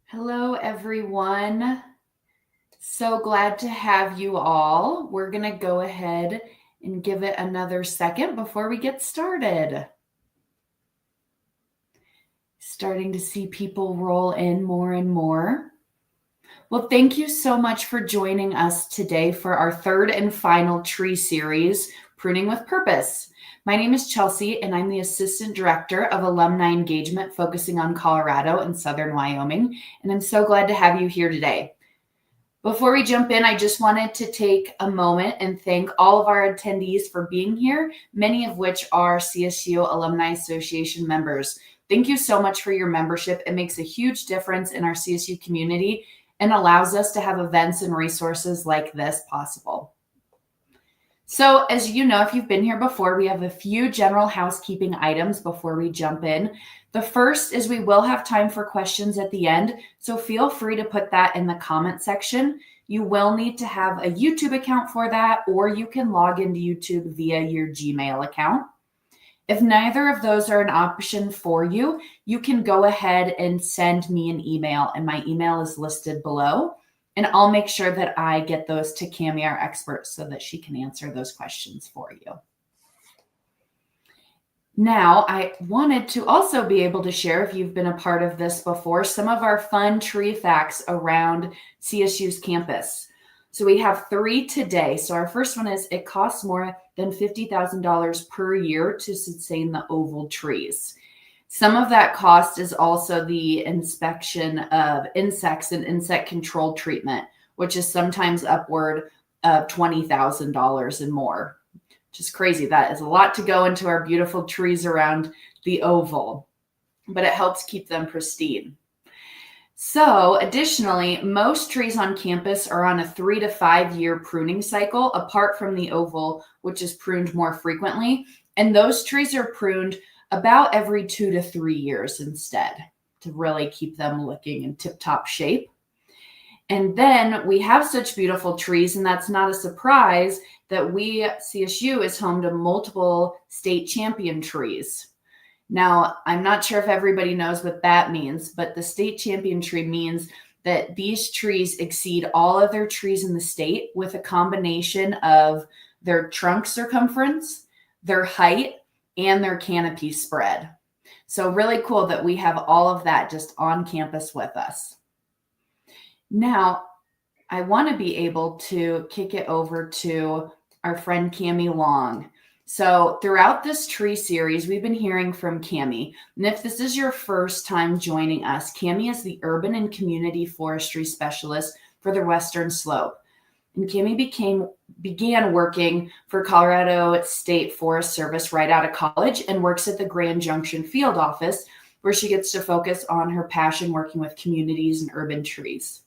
Hello, everyone. So glad to have you all. We're going to go ahead and give it another second before we get started. Starting to see people roll in more and more. Well, thank you so much for joining us today for our third and final tree series, Pruning with Purpose. My name is Chelsea, and I'm the Assistant Director of Alumni Engagement focusing on Colorado and Southern Wyoming, and I'm so glad to have you here today. Before we jump in, I just wanted to take a moment and thank all of our attendees for being here, many of which are CSU Alumni Association members. Thank you so much for your membership. It makes a huge difference in our CSU community and allows us to have events and resources like this possible. So as you know, if you've been here before, we have a few general housekeeping items before we jump in. The first is we will have time for questions at the end, so feel free to put that in the comment section. You will need to have a YouTube account for that, or you can log into YouTube via your Gmail account. If neither of those are an option for you, you can go ahead and send me an email, and my email is listed below. And I'll make sure that I get those to Kamie, our expert, so that she can answer those questions for you. Now, I wanted to also be able to share, if you've been a part of this before, some of our fun tree facts around CSU's campus. So we have 3 today. So our first one is it costs more than $50,000 per year to sustain the oval trees. Some of that cost is also the inspection of insects and insect control treatment, which is sometimes upward of $20,000 and more, which is crazy. That is a lot to go into our beautiful trees around the oval, but it helps keep them pristine. So additionally, most trees on campus are on a 3 to 5 year pruning cycle, apart from the oval, which is pruned more frequently. And those trees are pruned about every 2 to 3 years instead, to really keep them looking in tip-top shape. And then we have such beautiful trees, and that's not a surprise that CSU is home to multiple state champion trees. Now, I'm not sure if everybody knows what that means, but the state champion tree means that these trees exceed all other trees in the state with a combination of their trunk circumference, their height, and their canopy spread. So really cool that we have all of that just on campus with us. Now, I want to be able to kick it over to our friend Kamie Long. So throughout this tree series, we've been hearing from Kamie. And if this is your first time joining us, Kamie is the Urban and Community Forestry Specialist for the Western Slope. And Kamie began working for Colorado State Forest Service right out of college and works at the Grand Junction field office, where she gets to focus on her passion working with communities and urban trees.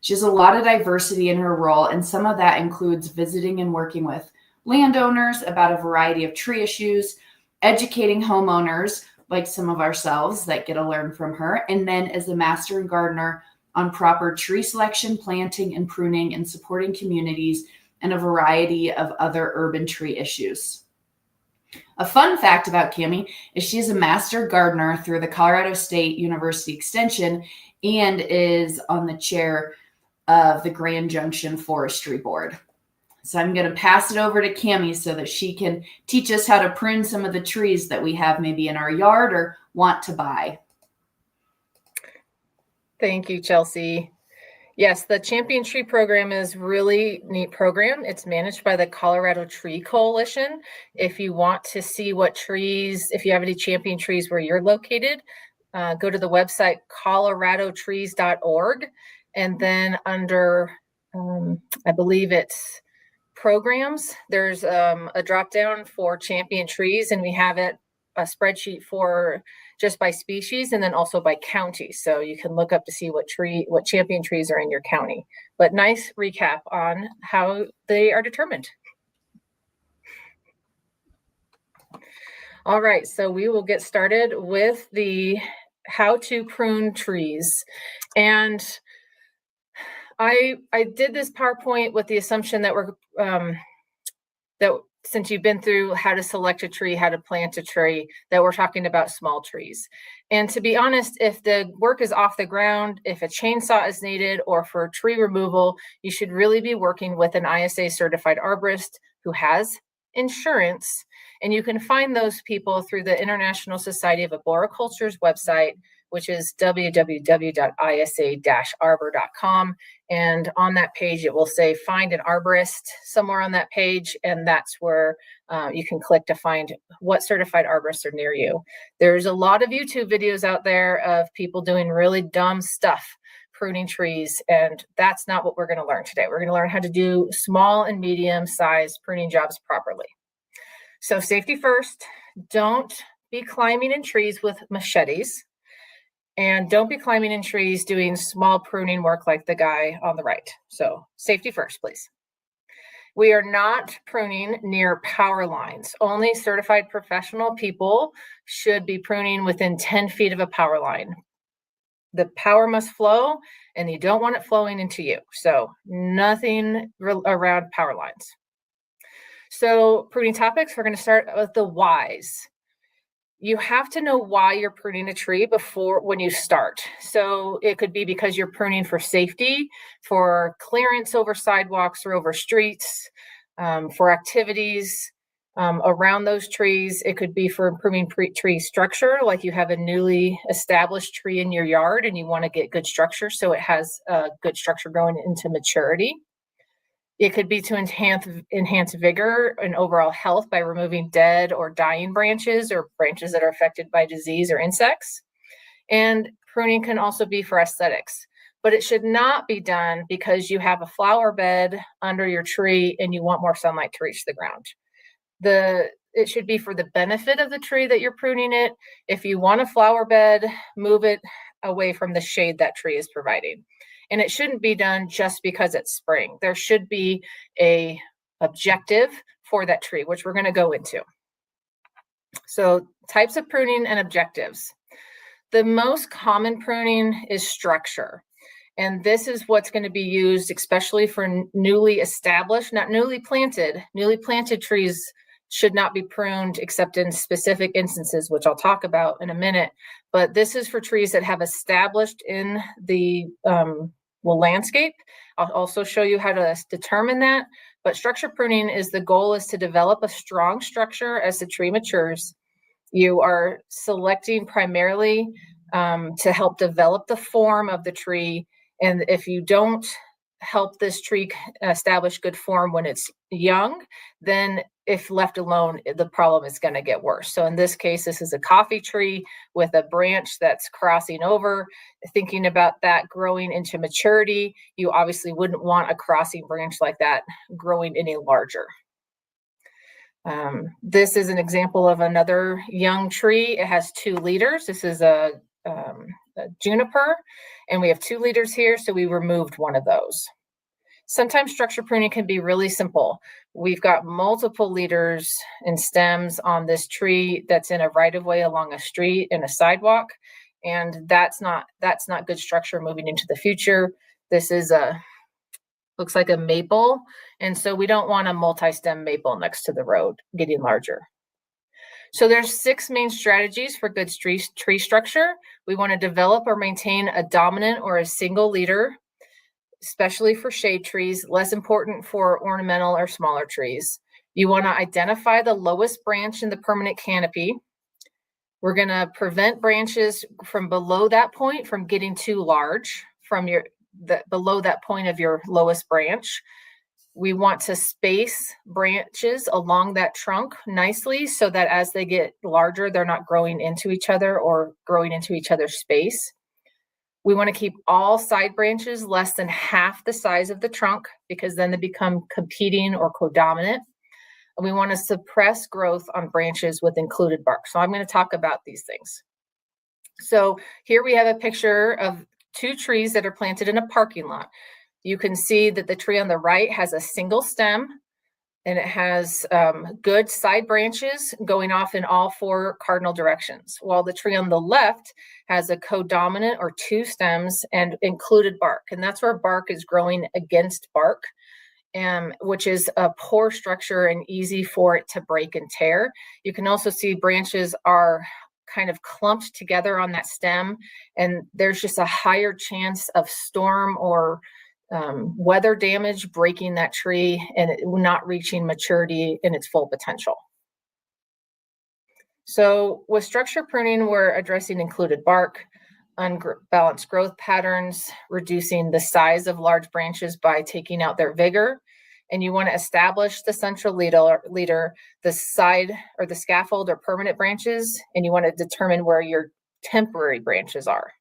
She has a lot of diversity in her role, and some of that includes visiting and working with landowners about a variety of tree issues, educating homeowners like some of ourselves that get to learn from her, and then as a master gardener on proper tree selection, planting, and pruning, and supporting communities and a variety of other urban tree issues. A fun fact about Kamie is she is a master gardener through the Colorado State University Extension and is on the chair of the Grand Junction Forestry Board. So I'm going to pass it over to Kamie so that she can teach us how to prune some of the trees that we have maybe in our yard or want to buy. Thank you, Chelsea. Yes, the Champion Tree Program is really neat program. It's managed by the Colorado Tree Coalition. If you want to see what trees, if you have any champion trees where you're located, go to the website coloradotrees.org. And then under, I believe it's programs, there's a drop down for champion trees, and we have a spreadsheet for just by species and then also by county. So you can look up to see what champion trees are in your county. But nice recap on how they are determined. All right, so we will get started with the how to prune trees. And I did this PowerPoint with the assumption that since you've been through how to select a tree, how to plant a tree, that we're talking about small trees. And to be honest, if the work is off the ground, if a chainsaw is needed, or for tree removal, you should really be working with an ISA certified arborist who has insurance. And you can find those people through the International Society of Arboriculture's website, which is www.isa-arbor.com. And on that page, it will say find an arborist somewhere on that page. And that's where you can click to find what certified arborists are near you. There's a lot of YouTube videos out there of people doing really dumb stuff, pruning trees. And that's not what we're going to learn today. We're going to learn how to do small and medium sized pruning jobs properly. So safety first, don't be climbing in trees with machetes. And don't be climbing in trees doing small pruning work like the guy on the right. So safety first, please. We are not pruning near power lines. Only certified professional people should be pruning within 10 feet of a power line. The power must flow, and you don't want it flowing into you. So nothing around power lines. So pruning topics, we're going to start with the whys. You have to know why you're pruning a tree when you start. So it could be because you're pruning for safety, for clearance over sidewalks or over streets, for activities around those trees. It could be for improving tree structure, like you have a newly established tree in your yard and you want to get good structure so it has good structure going into maturity. It could be to enhance vigor and overall health by removing dead or dying branches or branches that are affected by disease or insects. And pruning can also be for aesthetics, but it should not be done because you have a flower bed under your tree and you want more sunlight to reach the ground. It should be for the benefit of the tree that you're pruning it. If you want a flower bed, move it away from the shade that tree is providing. And it shouldn't be done just because it's spring. There should be an objective for that tree, which we're going to go into. So types of pruning and objectives. The most common pruning is structure. And this is what's going to be used, especially for newly established, not newly planted. Newly planted trees should not be pruned except in specific instances, which I'll talk about in a minute. But this is for trees that have established in the landscape. I'll also show you how to determine that. But structure pruning the goal is to develop a strong structure as the tree matures. You are selecting primarily to help develop the form of the tree. And if you don't help this tree establish good form when it's young, then if left alone, the problem is going to get worse. So in this case, this is a coffee tree with a branch that's crossing over. Thinking about that growing into maturity, you obviously wouldn't want a crossing branch like that growing any larger. This is an example of another young tree. It has 2 leaders. This is a juniper, and we have 2 leaders here, so we removed one of those. Sometimes structure pruning can be really simple. We've got multiple leaders and stems on this tree that's in a right-of-way along a street and a sidewalk, and that's not good structure moving into the future. This is looks like a maple, and so we don't want a multi-stem maple next to the road getting larger. So there's 6 main strategies for good tree structure. We want to develop or maintain a dominant or a single leader, especially for shade trees, less important for ornamental or smaller trees. You want to identify the lowest branch in the permanent canopy. We're going to prevent branches from below that point from getting too large from below that point of your lowest branch. We want to space branches along that trunk nicely so that as they get larger, they're not growing into each other or growing into each other's space. We want to keep all side branches less than half the size of the trunk because then they become competing or codominant. And we want to suppress growth on branches with included bark. So I'm going to talk about these things. So here we have a picture of 2 trees that are planted in a parking lot. You can see that the tree on the right has a single stem and it has good side branches going off in all 4 cardinal directions, while the tree on the left has a codominant or 2 stems and included bark. And that's where bark is growing against bark. which is a poor structure and easy for it to break and tear. You can also see branches are kind of clumped together on that stem, and there's just a higher chance of storm or weather damage breaking that tree and it not reaching maturity in its full potential. So with structure pruning, we're addressing included bark, unbalanced growth patterns, reducing the size of large branches by taking out their vigor. And you want to establish the central leader, the side or the scaffold or permanent branches, and you want to determine where your temporary branches are.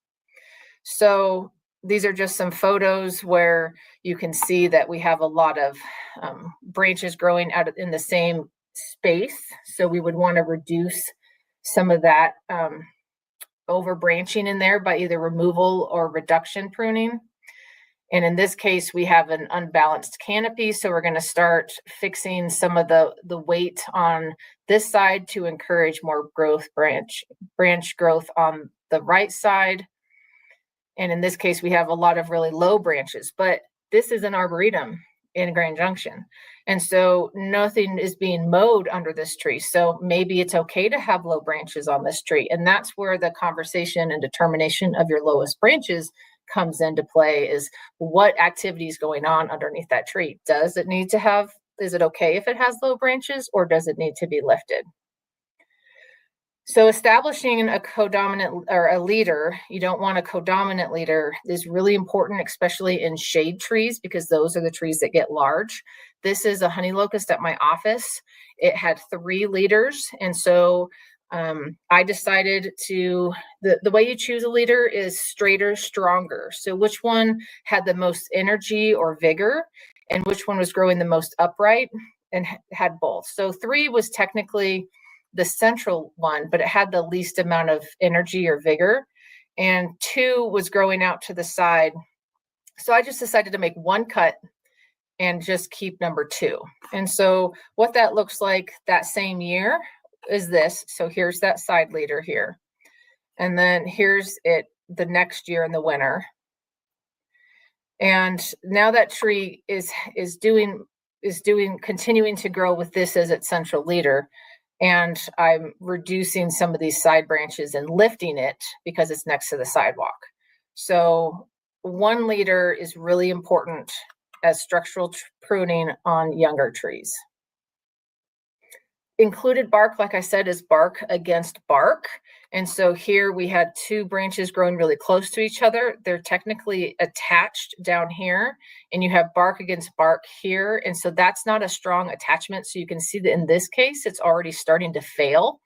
So these are just some photos where you can see that we have a lot of branches growing out in the same space. So we would want to reduce some of that over branching in there by either removal or reduction pruning. And in this case, we have an unbalanced canopy. So we're going to start fixing some of the weight on this side to encourage more branch growth on the right side. And in this case, we have a lot of really low branches, but this is an arboretum in Grand Junction. And so nothing is being mowed under this tree. So maybe it's okay to have low branches on this tree. And that's where the conversation and determination of your lowest branches comes into play, is what activity is going on underneath that tree. Is it okay if it has low branches, or does it need to be lifted? So establishing a codominant or a leader, you don't want a codominant leader, is really important, especially in shade trees, because those are the trees that get large. This is a honey locust at my office. It had 3 leaders. And so I decided the way you choose a leader is straighter, stronger. So which one had the most energy or vigor, and which one was growing the most upright, and had both. So 3 was technically the central one, but it had the least amount of energy or vigor, and 2 was growing out to the side. So I just decided to make 1 cut and just keep number 2. And so what that looks like that same year is this. So here's that side leader here. And then here's it the next year in the winter. And now that tree is continuing to grow with this as its central leader. And I'm reducing some of these side branches and lifting it because it's next to the sidewalk. So 1 leader is really important as structural pruning on younger trees. Included bark, like I said, is bark against bark. And so here we had 2 branches growing really close to each other. They're technically attached down here, and you have bark against bark here. And so that's not a strong attachment. So you can see that in this case, it's already starting to fail.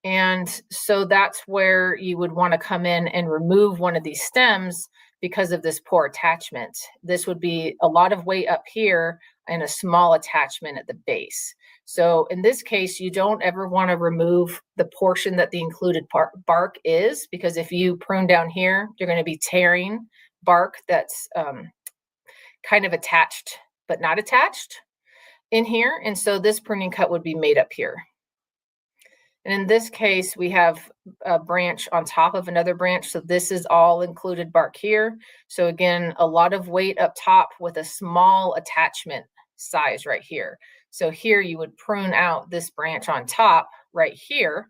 And so that's where you would want to come in and remove one of these stems because of this poor attachment. This would be a lot of weight up here and a small attachment at the base. So in this case, you don't ever want to remove the portion that the included bark is, because if you prune down here, you're going to be tearing bark that's kind of attached, but not attached in here. And so this pruning cut would be made up here. And in this case, we have a branch on top of another branch. So this is all included bark here. So again, a lot of weight up top with a small attachment size right here. So here you would prune out this branch on top right here,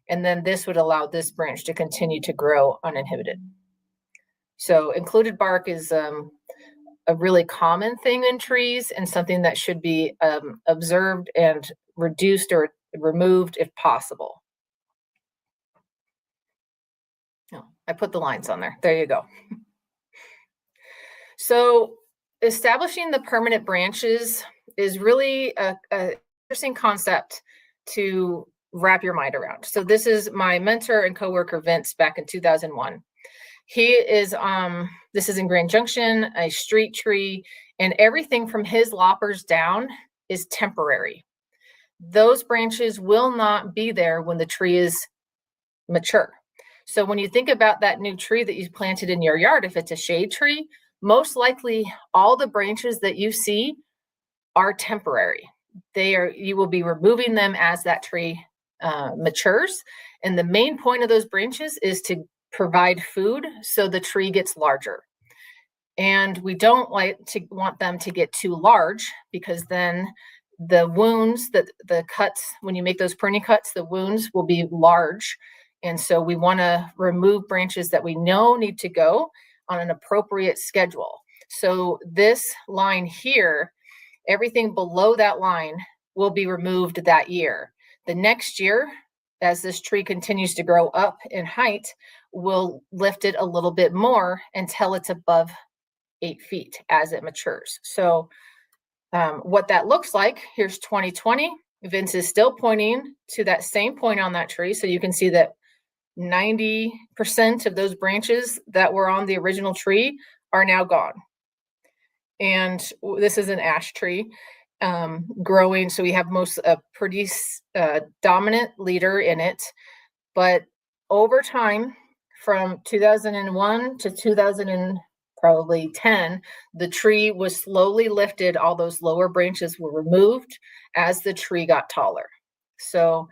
and then this would allow this branch to continue to grow uninhibited. So included bark is a really common thing in trees, and something that should be observed and reduced or removed if possible. Oh, I put the lines on there. There you go. So establishing the permanent branches is really an interesting concept to wrap your mind around. So this is my mentor and coworker, Vince, back in 2001. This is in Grand Junction, a street tree, and everything from his loppers down is temporary. Those branches will not be there when the tree is mature. So when you think about that new tree that you planted in your yard, if it's a shade tree, most likely all the branches that you see are temporary. You will be removing them as that tree matures. And the main point of those branches is to provide food so the tree gets larger. And we don't want them to get too large, because then the wounds, that the cuts, when you make those pruning cuts, the wounds will be large. And so we want to remove branches that we know need to go on an appropriate schedule. So this line here, everything below that line will be removed that year. The next year, as this tree continues to grow up in height, we'll lift it a little bit more until it's above 8 feet as it matures. So what that looks like, here's 2020. Vince is still pointing to that same point on that tree. So you can see that 90% of those branches that were on the original tree are now gone. And this is an ash tree growing. So we have a pretty dominant leader in it. But over time, from 2001 to 2010, the tree was slowly lifted. All those lower branches were removed as the tree got taller. So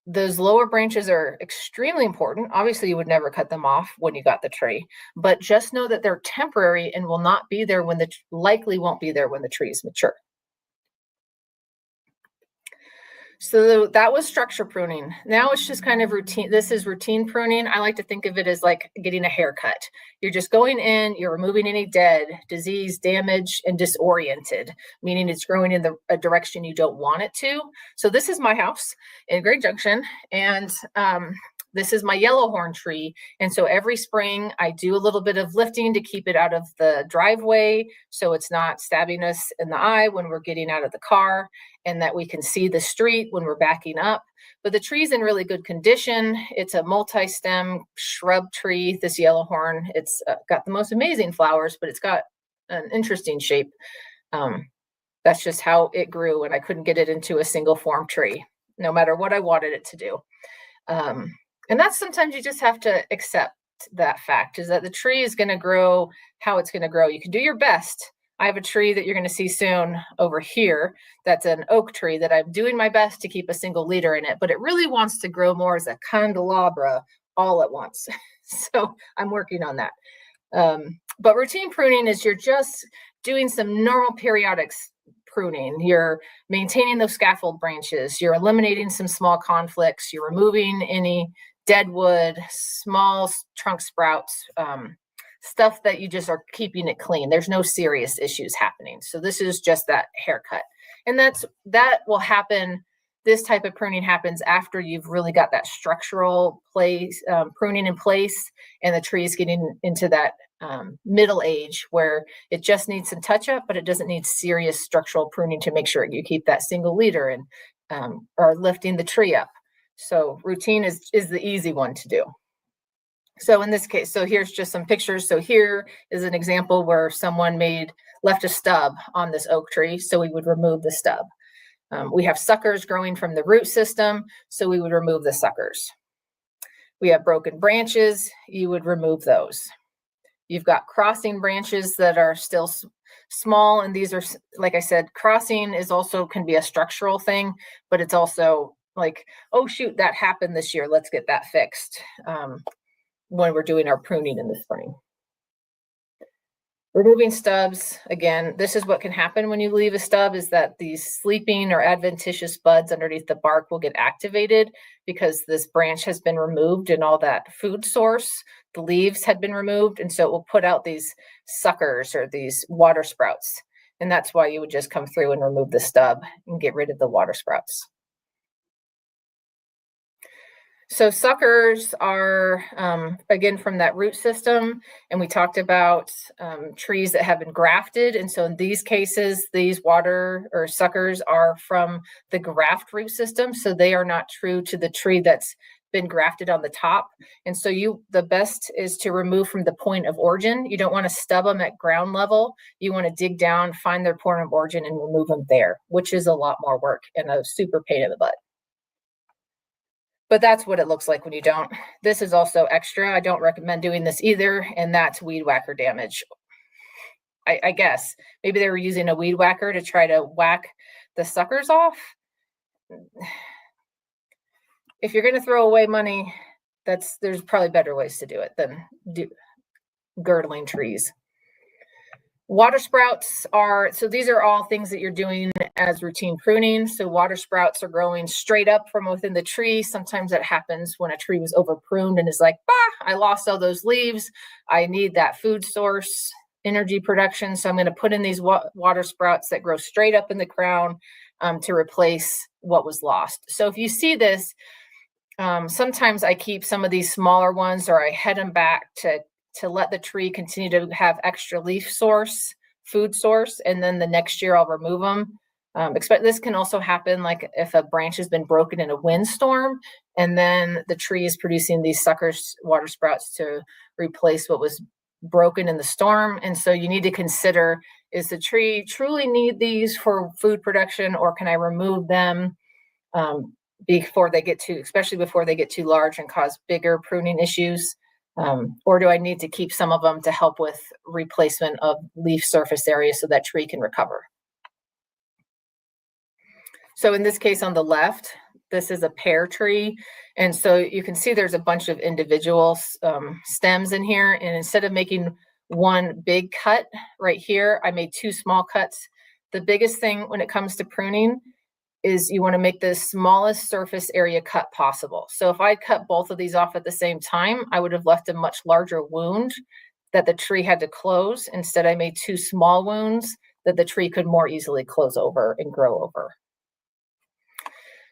those lower branches are extremely important. Obviously, you would never cut them off when you got the tree, but just know that they're temporary and will not be there likely won't be there when the tree is mature. So that was structure pruning. Now it's just kind of routine. This is routine pruning. I like to think of it as like getting a haircut. You're just going in, you're removing any dead, disease, damage, and disoriented, meaning it's growing in a direction you don't want it to. So this is my house in Great Junction, and this is my yellowhorn tree. And so every spring I do a little bit of lifting to keep it out of the driveway, so it's not stabbing us in the eye when we're getting out of the car, and that we can see the street when we're backing up. But the tree's in really good condition. It's a multi-stem shrub tree, this yellowhorn. It's got the most amazing flowers, but it's got an interesting shape. That's just how it grew, and I couldn't get it into a single form tree, no matter what I wanted it to do. And that's sometimes you just have to accept that fact, is that the tree is going to grow how it's going to grow. You can do your best. I have a tree that you're going to see soon over here. That's an oak tree that I'm doing my best to keep a single leader in it, but it really wants to grow more as a candelabra all at once. So I'm working on that. But routine pruning is you're just doing some normal periodic pruning. You're maintaining those scaffold branches. You're eliminating some small conflicts. You're removing any dead wood, small trunk sprouts, stuff that you just are keeping it clean. There's no serious issues happening. So this is just that haircut. And that will happen. This type of pruning happens after you've really got that structural pruning in place, and the tree is getting into that middle age where it just needs some touch up, but it doesn't need serious structural pruning to make sure you keep that single leader and or lifting the tree up. So routine is the easy one to do. So in this case, so here's just some pictures. So here is an example where someone left a stub on this oak tree. So we would remove the stub. We have suckers growing from the root system, so we would remove the suckers. We have broken branches, you would remove those. You've got crossing branches that are still small, and these are, like I said, crossing can be a structural thing, but it's also like, oh shoot, that happened this year, let's get that fixed when we're doing our pruning in the spring. Removing stubs, again, this is what can happen when you leave a stub, is that these sleeping or adventitious buds underneath the bark will get activated because this branch has been removed and all that food source, the leaves had been removed. And so it will put out these suckers or these water sprouts. And that's why you would just come through and remove the stub and get rid of the water sprouts. So suckers are, again, from that root system. And we talked about trees that have been grafted. And so in these cases, these water or suckers are from the graft root system. So they are not true to the tree that's been grafted on the top. And so the best is to remove from the point of origin. You don't want to stub them at ground level. You want to dig down, find their point of origin, and remove them there, which is a lot more work and a super pain in the butt. But that's what it looks like when you don't. This is also extra. I don't recommend doing this either. And that's weed whacker damage. I guess maybe they were using a weed whacker to try to whack the suckers off. If you're going to throw away money, there's probably better ways to do it than girdling trees. Water sprouts so these are all things that you're doing as routine pruning. So water sprouts are growing straight up from within the tree. Sometimes that happens when a tree was over pruned and is like, I lost all those leaves. I need that food source, energy production. So I'm going to put in these water sprouts that grow straight up in the crown to replace what was lost. So if you see this, sometimes I keep some of these smaller ones, or I head them back to let the tree continue to have extra leaf source, food source, and then the next year I'll remove them. This can also happen like if a branch has been broken in a windstorm, and then the tree is producing these suckers, water sprouts, to replace what was broken in the storm. And so you need to consider, is the tree truly need these for food production, or can I remove them before they get especially before they get too large and cause bigger pruning issues? Or do I need to keep some of them to help with replacement of leaf surface area so that tree can recover? So in this case on the left, this is a pear tree. And so you can see there's a bunch of individual stems in here. And instead of making one big cut right here, I made two small cuts. The biggest thing when it comes to pruning is you want to make the smallest surface area cut possible. So if I cut both of these off at the same time, I would have left a much larger wound that the tree had to close. Instead, I made two small wounds that the tree could more easily close over and grow over.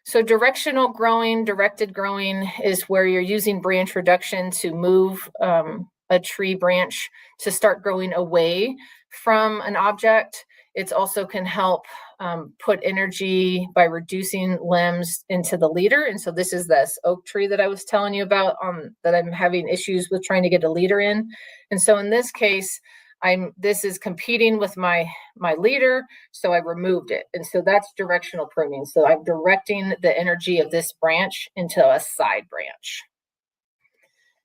So directional growing, directed growing is where you're using branch reduction to move a tree branch to start growing away from an object. It also can help put energy by reducing limbs into the leader. And so this is this oak tree that I was telling you about that I'm having issues with trying to get a leader in. And so in this case, this is competing with my leader, so I removed it. And so that's directional pruning. So I'm directing the energy of this branch into a side branch.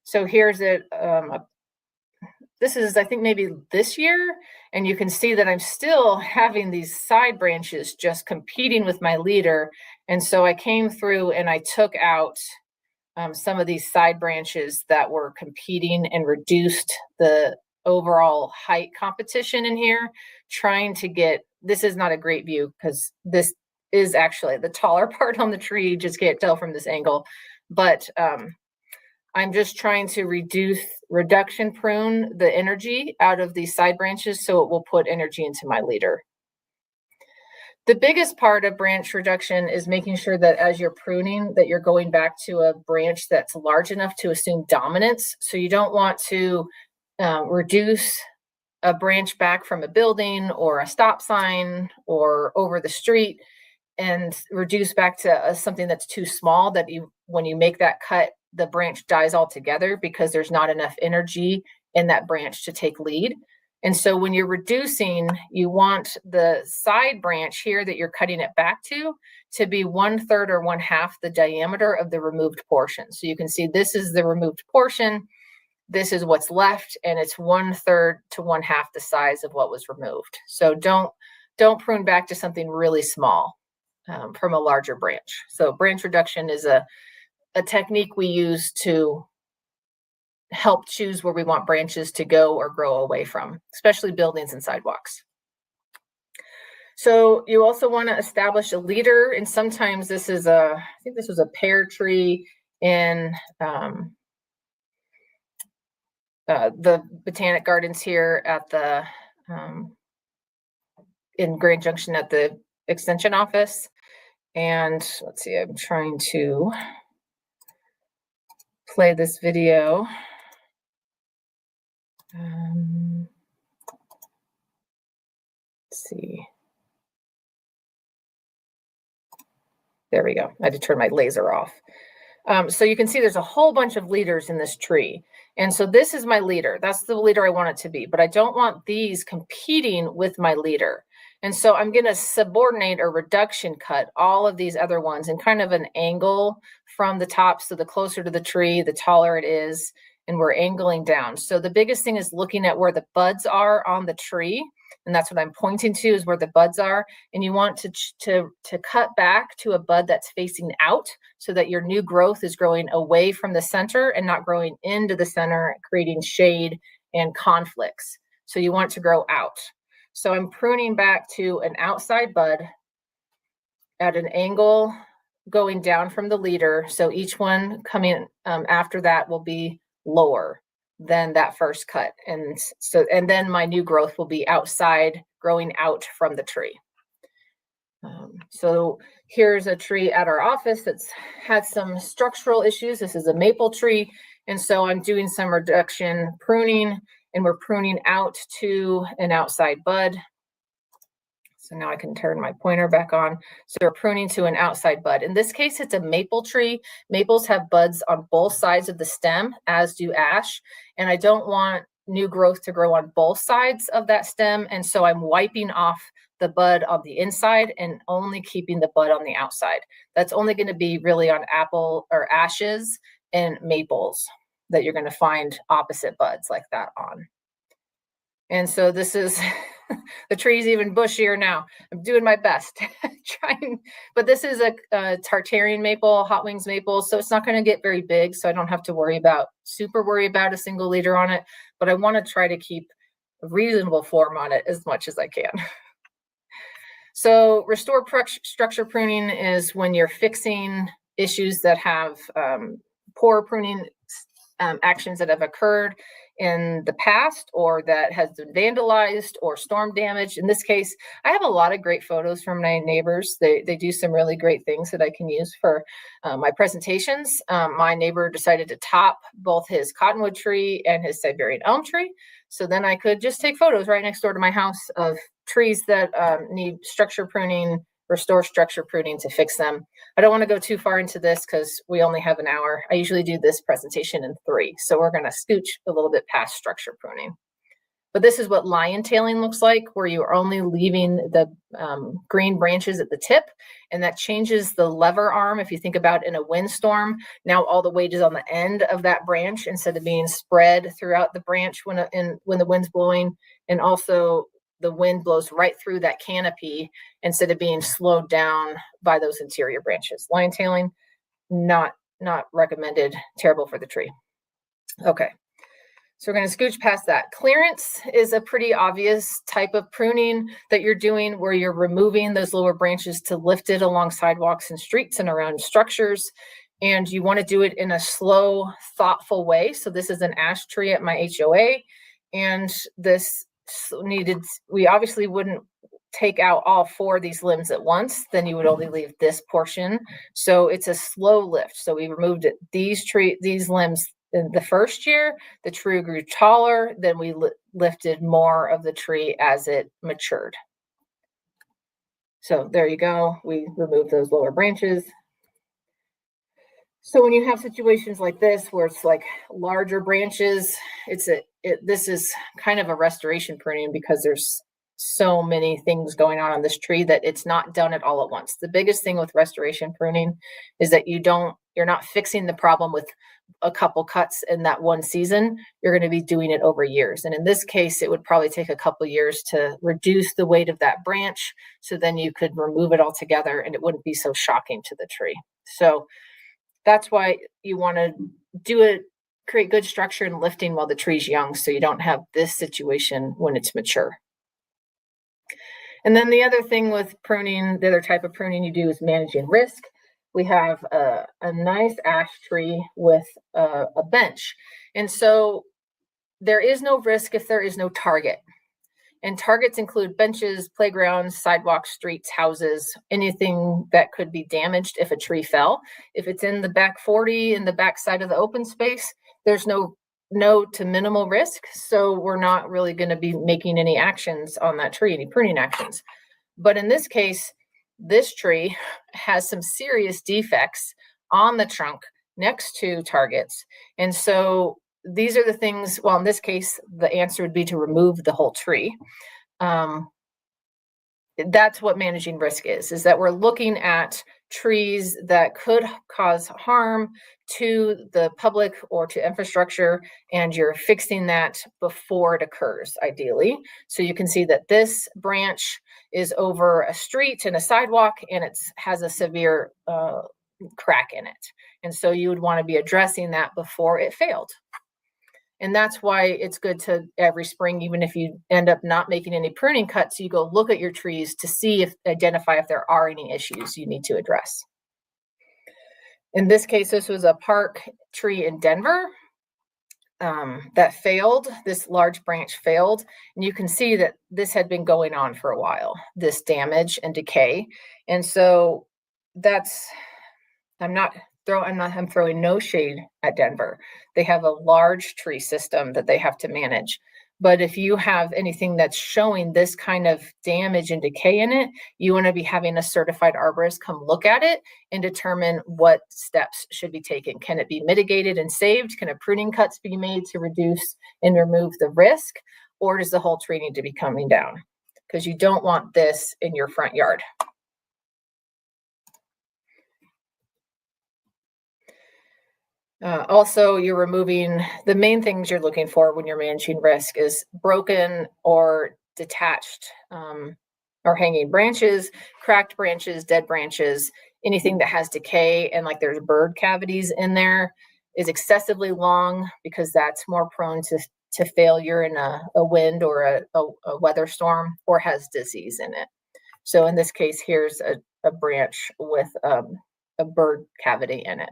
So here's this is, I think, maybe this year, and you can see that I'm still having these side branches just competing with my leader. And so I came through and I took out some of these side branches that were competing and reduced the overall height competition in here, trying to get, this is not a great view because this is actually the taller part on the tree. You just can't tell from this angle, but I'm just trying to reduction prune the energy out of these side branches so it will put energy into my leader. The biggest part of branch reduction is making sure that as you're pruning, that you're going back to a branch that's large enough to assume dominance. So you don't want to reduce a branch back from a building or a stop sign or over the street and reduce back to something that's too small that when you make that cut, the branch dies altogether because there's not enough energy in that branch to take lead. And so when you're reducing, you want the side branch here that you're cutting it back to be 1/3 or 1/2 the diameter of the removed portion. So you can see this is the removed portion. This is what's left, and it's 1/3 to 1/2 the size of what was removed. So don't prune back to something really small from a larger branch. So branch reduction is a technique we use to help choose where we want branches to go or grow away from, especially buildings and sidewalks. So you also want to establish a leader, and sometimes this is I think this was a pear tree in the Botanic Gardens here at the in Grand Junction at the Extension office. And let's see, I'm trying to play this video. Let's see. There we go. I had to turn my laser off. So you can see there's a whole bunch of leaders in this tree. And so this is my leader. That's the leader I want it to be. But I don't want these competing with my leader. And so I'm going to subordinate or reduction cut all of these other ones in kind of an angle from the top. So the closer to the tree, the taller it is. And we're angling down. So the biggest thing is looking at where the buds are on the tree. And that's what I'm pointing to, is where the buds are. And you want to cut back to a bud that's facing out so that your new growth is growing away from the center and not growing into the center, creating shade and conflicts. So you want to grow out. So I'm pruning back to an outside bud at an angle going down from the leader. So each one coming after that will be lower than that first cut. And then my new growth will be outside, growing out from the tree. So here's a tree at our office that's had some structural issues. This is a maple tree. And so I'm doing some reduction pruning, and we're pruning out to an outside bud. So now I can turn my pointer back on. So we're pruning to an outside bud. In this case, it's a maple tree. Maples have buds on both sides of the stem, as do ash. And I don't want new growth to grow on both sides of that stem. And so I'm wiping off the bud on the inside and only keeping the bud on the outside. That's only going to be really on apple or ashes and maples that you're going to find opposite buds like that on. And so this is, the tree's even bushier now. I'm doing my best trying, but this is a Tartarian maple, hot wings maple. So it's not going to get very big. So I don't have to worry about a single leader on it, but I want to try to keep a reasonable form on it as much as I can. So restore structure pruning is when you're fixing issues that have poor pruning actions that have occurred in the past, or that has been vandalized or storm damaged. In this case, I have a lot of great photos from my neighbors. They do some really great things that I can use for my presentations. My neighbor decided to top both his cottonwood tree and his Siberian elm tree. So then I could just take photos right next door to my house of trees that need structure pruning, restore structure pruning to fix them. I don't want to go too far into this because we only have an hour. I usually do this presentation in 3. So we're going to scooch a little bit past structure pruning. But this is what lion tailing looks like, where you're only leaving the green branches at the tip, and that changes the lever arm. If you think about in a windstorm, now all the weight is on the end of that branch instead of being spread throughout the branch when the wind's blowing, and also the wind blows right through that canopy instead of being slowed down by those interior branches. Lion tailing, not recommended, terrible for the tree. Okay. So we're going to scooch past that. Clearance is a pretty obvious type of pruning that you're doing, where you're removing those lower branches to lift it along sidewalks and streets and around structures. And you want to do it in a slow, thoughtful way. So this is an ash tree at my HOA. And we obviously wouldn't take out all 4 of these limbs at once, then you would only leave this portion. So it's a slow lift. So we removed these limbs in the first year. The tree grew taller, then we lifted more of the tree as it matured. So there you go. We removed those lower branches. So when you have situations like this, where it's like larger branches, this is kind of a restoration pruning, because there's so many things going on this tree that it's not done it all at once. The biggest thing with restoration pruning is that you're not fixing the problem with a couple cuts in that one season. You're going to be doing it over years. And in this case, it would probably take a couple of years to reduce the weight of that branch. So then you could remove it all together and it wouldn't be so shocking to the tree. So that's why you want to create good structure and lifting while the tree's young, so you don't have this situation when it's mature. And then the other thing with pruning, the other type of pruning you do, is managing risk. We have a nice ash tree with a bench. And so there is no risk if there is no target. And targets include benches, playgrounds, sidewalks, streets, houses, anything that could be damaged if a tree fell. If it's in the back 40, in the back side of the open space, there's no to minimal risk. So we're not really going to be making any actions on that tree, any pruning actions. But in this case, this tree has some serious defects on the trunk next to targets. And so these are the things, well, in this case, the answer would be to remove the whole tree. That's what managing risk is that we're looking at trees that could cause harm to the public or to infrastructure, and you're fixing that before it occurs, ideally. So you can see that this branch is over a street and a sidewalk, and it has a severe crack in it. And so you would want to be addressing that before it failed. And that's why it's good to every spring, even if you end up not making any pruning cuts, you go look at your trees to identify if there are any issues you need to address. In this case, this was a park tree in Denver that failed. This large branch failed. And you can see that this had been going on for a while, this damage and decay. And so I'm throwing no shade at Denver. They have a large tree system that they have to manage. But if you have anything that's showing this kind of damage and decay in it, you want to be having a certified arborist come look at it and determine what steps should be taken. Can it be mitigated and saved? Can a pruning cuts be made to reduce and remove the risk? Or does the whole tree need to be coming down? Because you don't want this in your front yard. Also, you're removing the main things you're looking for when you're managing risk is broken or detached or hanging branches, cracked branches, dead branches, anything that has decay and like there's bird cavities in there is excessively long, because that's more prone to failure in a wind or a weather storm, or has disease in it. So in this case, here's a branch with a bird cavity in it.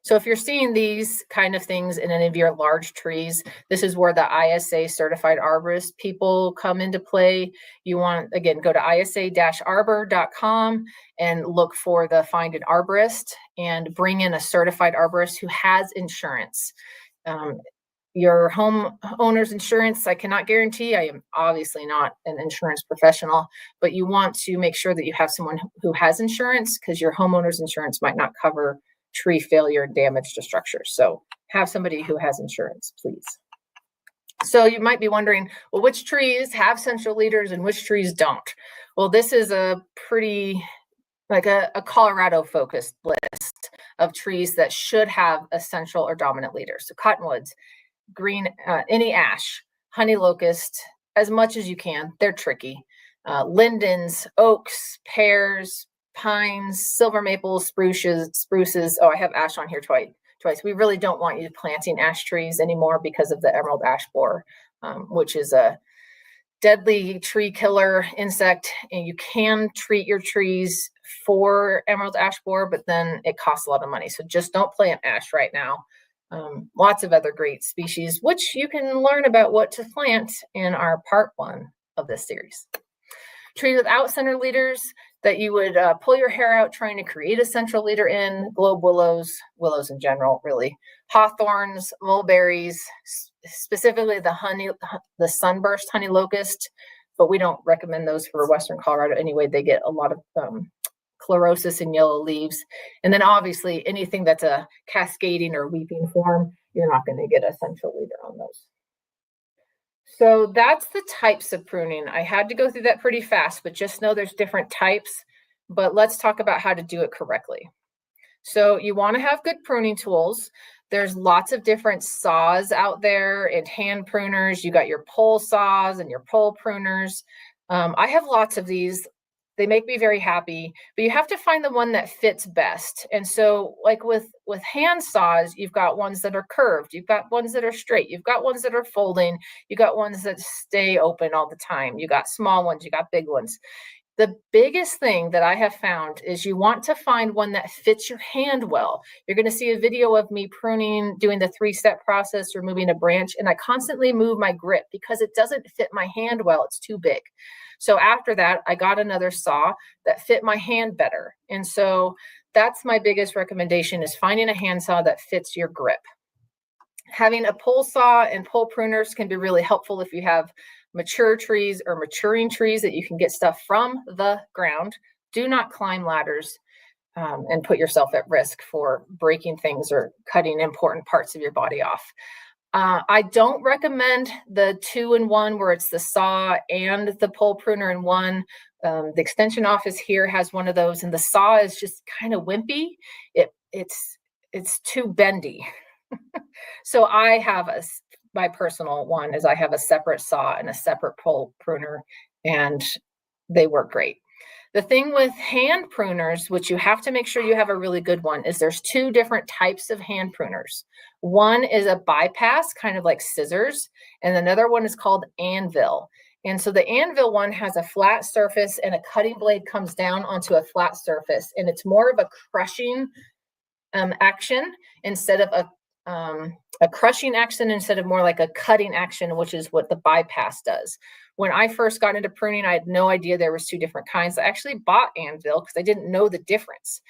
So if you're seeing these kind of things in any of your large trees, this is where the ISA certified arborist people come into play. You want, again, go to isa-arbor.com and look for the Find an Arborist and bring in a certified arborist who has insurance. Your homeowner's insurance, I cannot guarantee. I am obviously not an insurance professional, but you want to make sure that you have someone who has insurance, because your homeowner's insurance might not cover tree failure and damage to structures. So have somebody who has insurance, please. So you might be wondering, well, which trees have central leaders and which trees don't? Well, this is a pretty, like a Colorado focused list of trees that should have a central or dominant leader. So cottonwoods, green, any ash, honey locust, as much as you can. They're tricky. Lindens, oaks, pears, pines, silver maples, spruces. Oh, I have ash on here twice. We really don't want you planting ash trees anymore because of the emerald ash borer, which is a deadly tree killer insect. And you can treat your trees for emerald ash borer, but then it costs a lot of money. So just don't plant ash right now. Lots of other great species, which you can learn about what to plant in our part 1 of this series. Trees without center leaders that you would pull your hair out trying to create a central leader in: globe willows in general, really, hawthorns, mulberries, specifically the sunburst honey locust, but we don't recommend those for Western Colorado anyway. They get a lot of chlorosis and yellow leaves. And then obviously anything that's a cascading or weeping form, you're not going to get a central leader on those. So that's the types of pruning. I had to go through that pretty fast, but just know there's different types. But let's talk about how to do it correctly. So you want to have good pruning tools. There's lots of different saws out there and hand pruners. You got your pole saws and your pole pruners. I have lots of these. They make me very happy, but you have to find the one that fits best. And so like with hand saws, you've got ones that are curved, you've got ones that are straight, you've got ones that are folding, you got ones that stay open all the time, you got small ones, you got big ones. The biggest thing that I have found is you want to find one that fits your hand well. You're going to see a video of me pruning, doing the 3-step process, removing a branch, and I constantly move my grip because it doesn't fit my hand well. It's too big. So after that, I got another saw that fit my hand better. And so that's my biggest recommendation, is finding a hand saw that fits your grip. Having a pole saw and pole pruners can be really helpful if you have mature trees or maturing trees that you can get stuff from the ground. Do not climb ladders and put yourself at risk for breaking things or cutting important parts of your body off. I don't recommend the 2-in-1 where it's the saw and the pole pruner in one. The extension office here has one of those, and the saw is just kind of wimpy. It's too bendy. So I have my personal one is I have a separate saw and a separate pole pruner, and they work great. The thing with hand pruners, which you have to make sure you have a really good one, is there's two different types of hand pruners. One is a bypass, kind of like scissors, and another one is called anvil. And so the anvil one has a flat surface and a cutting blade comes down onto a flat surface, and it's more of a crushing action instead of a crushing action instead of more like a cutting action, which is what the bypass does. When I first got into pruning, I had no idea there was two different kinds. I actually bought anvil because I didn't know the difference,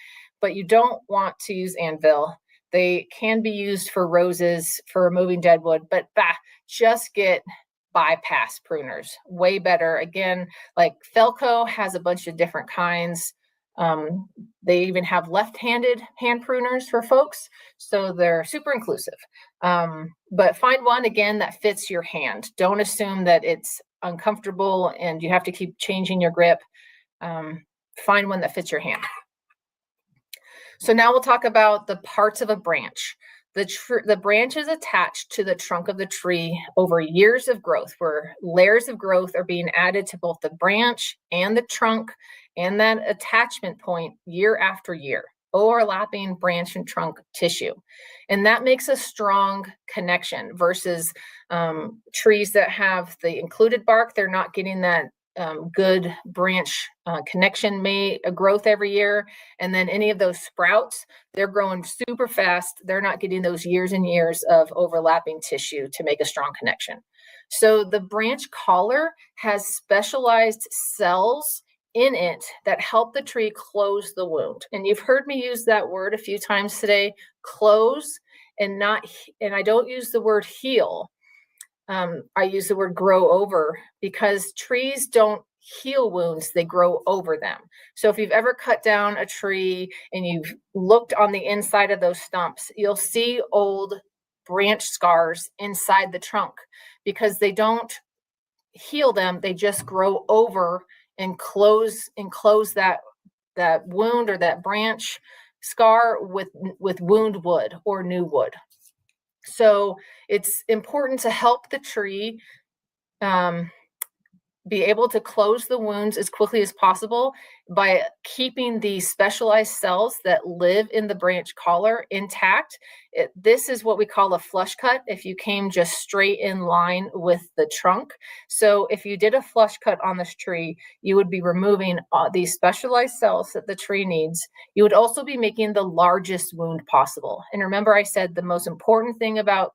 but you don't want to use anvil. They can be used for roses, for removing deadwood, but just get bypass pruners, way better. Again, like Felco has a bunch of different kinds. They even have left-handed hand pruners for folks, so they're super inclusive. But find one, again, that fits your hand. Don't assume that it's uncomfortable and you have to keep changing your grip. Find one that fits your hand. So now we'll talk about the parts of a branch. The branch is attached to the trunk of the tree over years of growth, where layers of growth are being added to both the branch and the trunk and that attachment point year after year, overlapping branch and trunk tissue. And that makes a strong connection versus trees that have the included bark. They're not getting that good branch connection growth every year. And then any of those sprouts, they're growing super fast. They're not getting those years and years of overlapping tissue to make a strong connection. So the branch collar has specialized cells in it that help the tree close the wound. And you've heard me use that word a few times today, close, and I don't use the word heal. I use the word grow over, because trees don't heal wounds, they grow over them. So if you've ever cut down a tree and you've looked on the inside of those stumps, you'll see old branch scars inside the trunk because they don't heal them, they just grow over and close that wound or that branch scar with wound wood or new wood. So it's important to help the tree be able to close the wounds as quickly as possible by keeping the specialized cells that live in the branch collar intact. This is what we call a flush cut if you came just straight in line with the trunk. So if you did a flush cut on this tree, you would be removing these specialized cells that the tree needs. You would also be making the largest wound possible. And remember, I said the most important thing about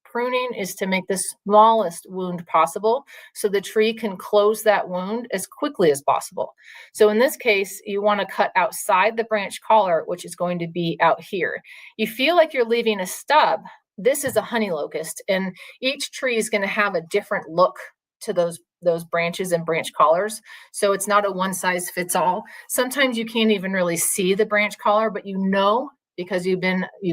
pruning is to make the smallest wound possible so the tree can close that wound as quickly as possible. So in this case, you want to cut outside the branch collar, which is going to be out here. You feel like you're leaving a stub. This is a honey locust, and each tree is going to have a different look to those branches and branch collars. So it's not a one size fits all. Sometimes you can't even really see the branch collar, but you know, because you've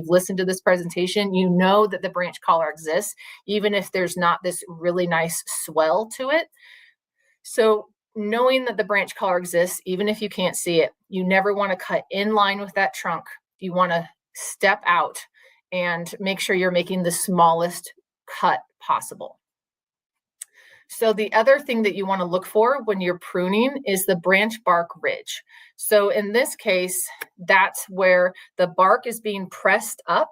listened to this presentation, you know that the branch collar exists, even if there's not this really nice swell to it. So knowing that the branch collar exists, even if you can't see it, you never want to cut in line with that trunk. You want to step out and make sure you're making the smallest cut possible. So the other thing that you want to look for when you're pruning is the branch bark ridge. So in this case, that's where the bark is being pressed up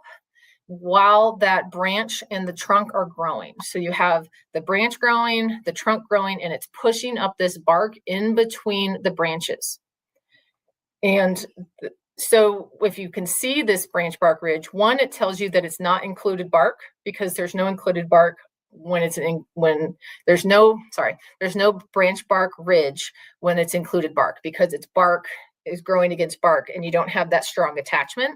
while that branch and the trunk are growing. So you have the branch growing, the trunk growing, and it's pushing up this bark in between the branches. And so if you can see this branch bark ridge, one, it tells you that it's not included bark because there's no included bark there's no branch bark ridge when it's included bark, because its bark is growing against bark and you don't have that strong attachment.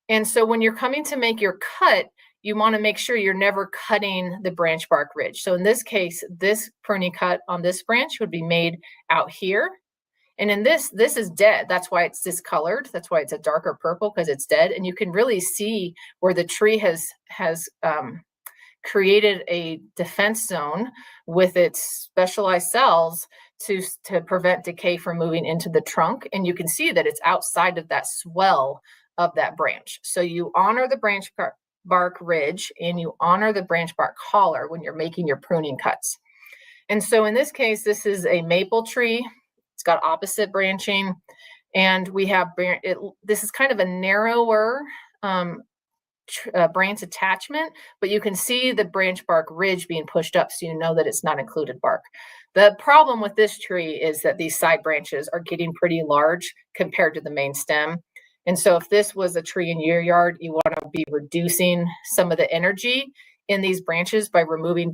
And so when you're coming to make your cut, you want to make sure you're never cutting the branch bark ridge. So in this case, this pruning cut on this branch would be made out here. And in this is dead. That's why it's discolored. That's why it's a darker purple, because it's dead. And you can really see where the tree has created a defense zone with its specialized cells to prevent decay from moving into the trunk. And you can see that it's outside of that swell of that branch. So you honor the branch bark ridge and you honor the branch bark collar when you're making your pruning cuts. And so in this case, this is a maple tree. It's got opposite branching, and we have this is kind of a narrower branch attachment, but you can see the branch bark ridge being pushed up, so you know that it's not included bark. The problem with this tree is that these side branches are getting pretty large compared to the main stem. And so if this was a tree in your yard, you want to be reducing some of the energy in these branches by removing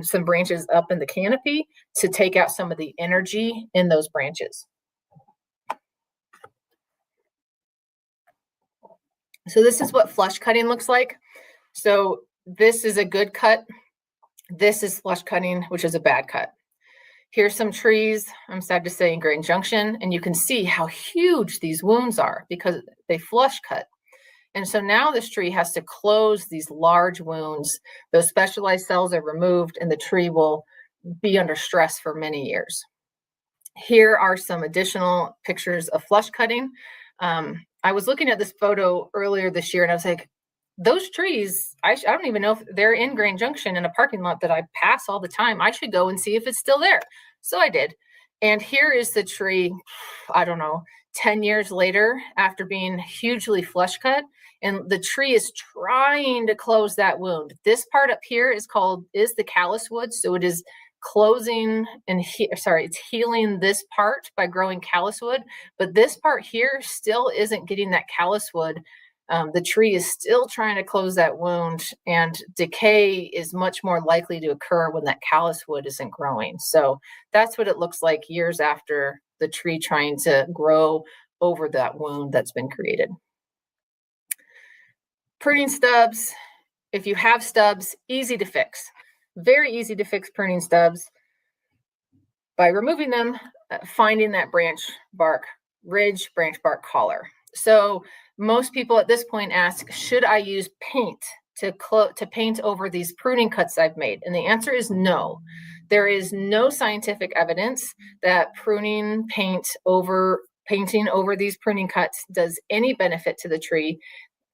some branches up in the canopy to take out some of the energy in those branches. So this is what flush cutting looks like. So this is a good cut. This is flush cutting, which is a bad cut. Here's some trees, I'm sad to say, in Grand Junction, and you can see how huge these wounds are because they flush cut. And so now this tree has to close these large wounds. Those specialized cells are removed and the tree will be under stress for many years. Here are some additional pictures of flush cutting. I was looking at this photo earlier this year and I was like, those trees, I don't even know if they're in Grand Junction in a parking lot that I pass all the time. I should go and see if it's still there. So I did. And here is the tree, I don't know, 10 years later after being hugely flush cut. And the tree is trying to close that wound. This part up here is the callus wood. So it is closing and it's healing this part by growing callus wood. But this part here still isn't getting that callus wood. The tree is still trying to close that wound, and decay is much more likely to occur when that callus wood isn't growing. So that's what it looks like years after the tree trying to grow over that wound that's been created. Pruning stubs. If you have stubs, easy to fix. Very easy to fix pruning stubs by removing them, finding that branch bark ridge, branch bark collar. So most people at this point ask, should I use paint to paint over these pruning cuts I've made? And the answer is no. There is no scientific evidence that painting over these pruning cuts does any benefit to the tree.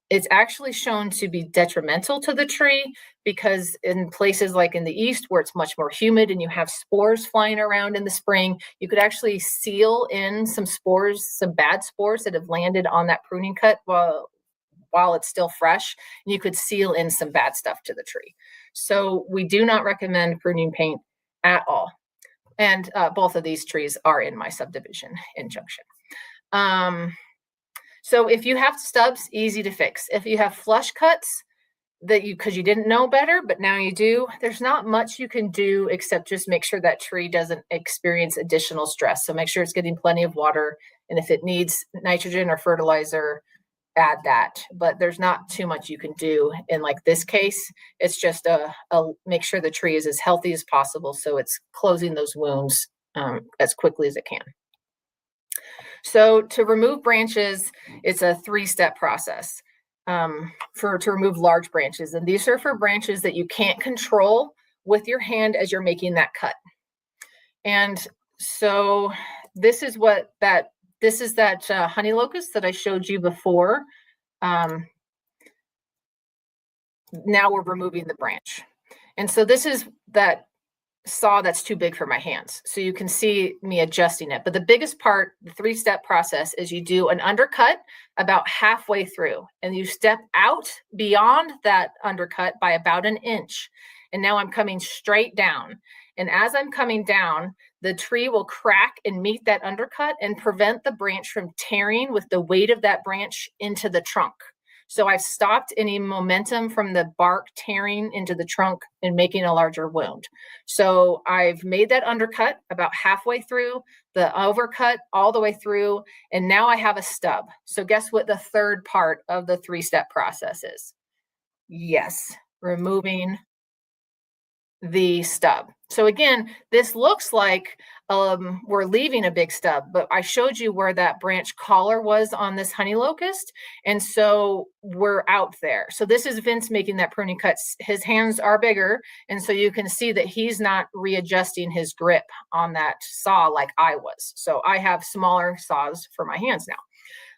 It's actually shown to be detrimental to the tree because in places like in the East where it's much more humid and you have spores flying around in the spring, you could actually seal in some spores, some bad spores that have landed on that pruning cut while it's still fresh. And you could seal in some bad stuff to the tree. So we do not recommend pruning paint at all. And both of these trees are in my subdivision in Junction. So if you have stubs, easy to fix. If you have flush cuts because you didn't know better, but now you do, there's not much you can do except just make sure that tree doesn't experience additional stress. So make sure it's getting plenty of water. And if it needs nitrogen or fertilizer, add that. But there's not too much you can do in like this case. It's just make sure the tree is as healthy as possible. So it's closing those wounds as quickly as it can. So to remove branches, it's a 3-step process to remove large branches. And these are for branches that you can't control with your hand as you're making that cut. And so this is that honey locust that I showed you before. Now we're removing the branch. And so this is that saw that's too big for my hands. So you can see me adjusting it. But the biggest part, the 3-step process, is you do an undercut about halfway through and you step out beyond that undercut by about 1 inch. And now I'm coming straight down. And as I'm coming down, the tree will crack and meet that undercut and prevent the branch from tearing with the weight of that branch into the trunk. So I've stopped any momentum from the bark tearing into the trunk and making a larger wound. So I've made that undercut about halfway through, the overcut all the way through, and now I have a stub. So guess what the third part of the 3-step process is? Yes, removing the stub. So again, this looks like we're leaving a big stub, but I showed you where that branch collar was on this honey locust. And so we're out there. So this is Vince making that pruning cut. His hands are bigger. And so you can see that he's not readjusting his grip on that saw like I was. So I have smaller saws for my hands now.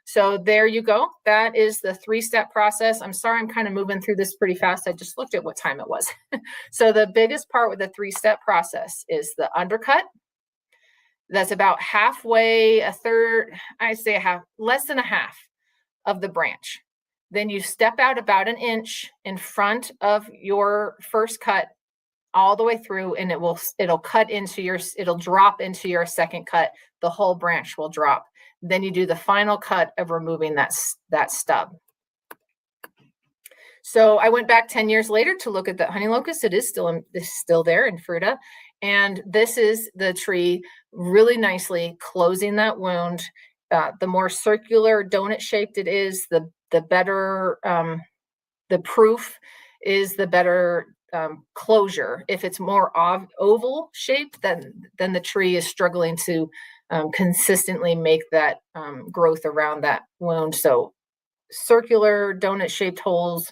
So there you go. That is the 3-step process. I'm sorry, I'm kind of moving through this pretty fast. I just looked at what time it was. So the biggest part with the 3-step process is the undercut, that's about halfway, a third, I say a half, less than a half of the branch. Then you step out about an inch in front of your first cut all the way through, and it'll cut into your, it'll drop into your second cut. The whole branch will drop. Then you do the final cut of removing that stub. So I went back 10 years later to look at the honey locust. It is still there in Fruta. And this is the tree really nicely closing that wound. The more circular donut shaped it is, the better, the proof is, the better closure. If it's more oval shaped, then the tree is struggling to consistently make that growth around that wound. So circular donut shaped holes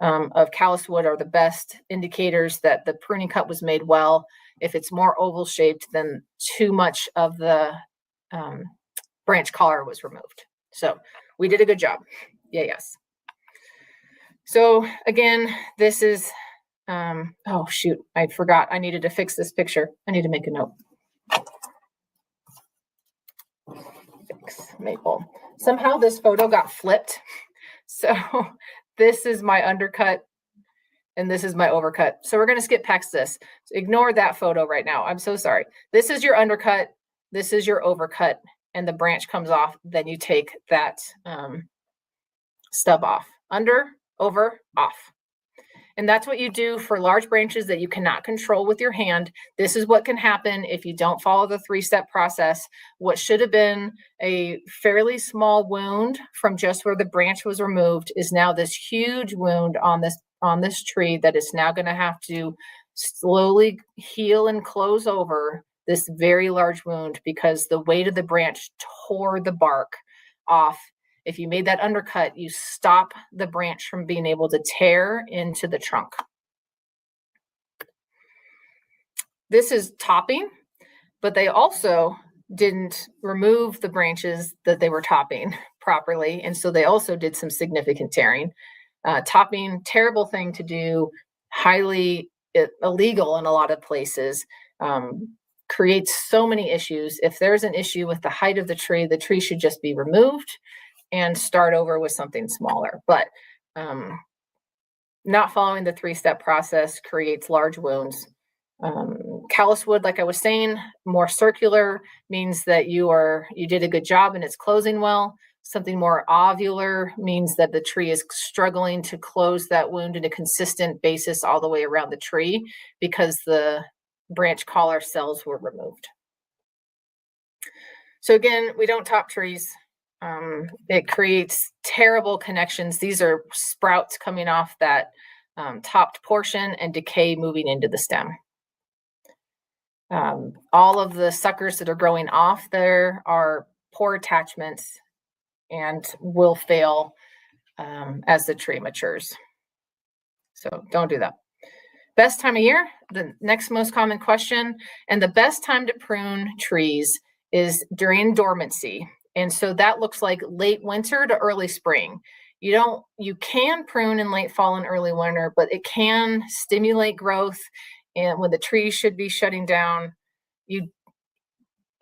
of callus wood are the best indicators that the pruning cut was made well. If it's more oval shaped, then too much of the branch collar was removed. So we did a good job. Yeah, yes. So again, this is, oh shoot, I forgot. I needed to fix this picture. I need to make a note. Fix maple. Somehow this photo got flipped. So this is my undercut and this is my overcut. So we're going to skip past this. So ignore that photo right now. I'm so sorry. This is your undercut. This is your overcut, and the branch comes off. Then you take that stub off. Under, over, off. And that's what you do for large branches that you cannot control with your hand. This is what can happen if you don't follow the 3-step process. What should have been a fairly small wound from just where the branch was removed is now this huge wound on this tree that is now going to have to slowly heal and close over this very large wound because the weight of the branch tore the bark off. If you made that undercut, you stop the branch from being able to tear into the trunk. This is topping, but they also didn't remove the branches that they were topping properly. And so they also did some significant tearing. Topping, terrible thing to do, highly illegal in a lot of places, creates so many issues. If there's an issue with the height of the tree should just be removed and start over with something smaller. But not following the 3-step process creates large wounds. Callus wood, like I was saying, more circular means that you did a good job and it's closing well. Something more ovular means that the tree is struggling to close that wound in a consistent basis all the way around the tree because the branch collar cells were removed. So again, we don't top trees. It creates terrible connections. These are sprouts coming off that topped portion and decay moving into the stem. All of the suckers that are growing off there are poor attachments and will fail as the tree matures. So don't do that. Best time of year, the next most common question, and the best time to prune trees is during dormancy. And so that looks like late winter to early spring. You can prune in late fall and early winter, but it can stimulate growth. And when the tree should be shutting down,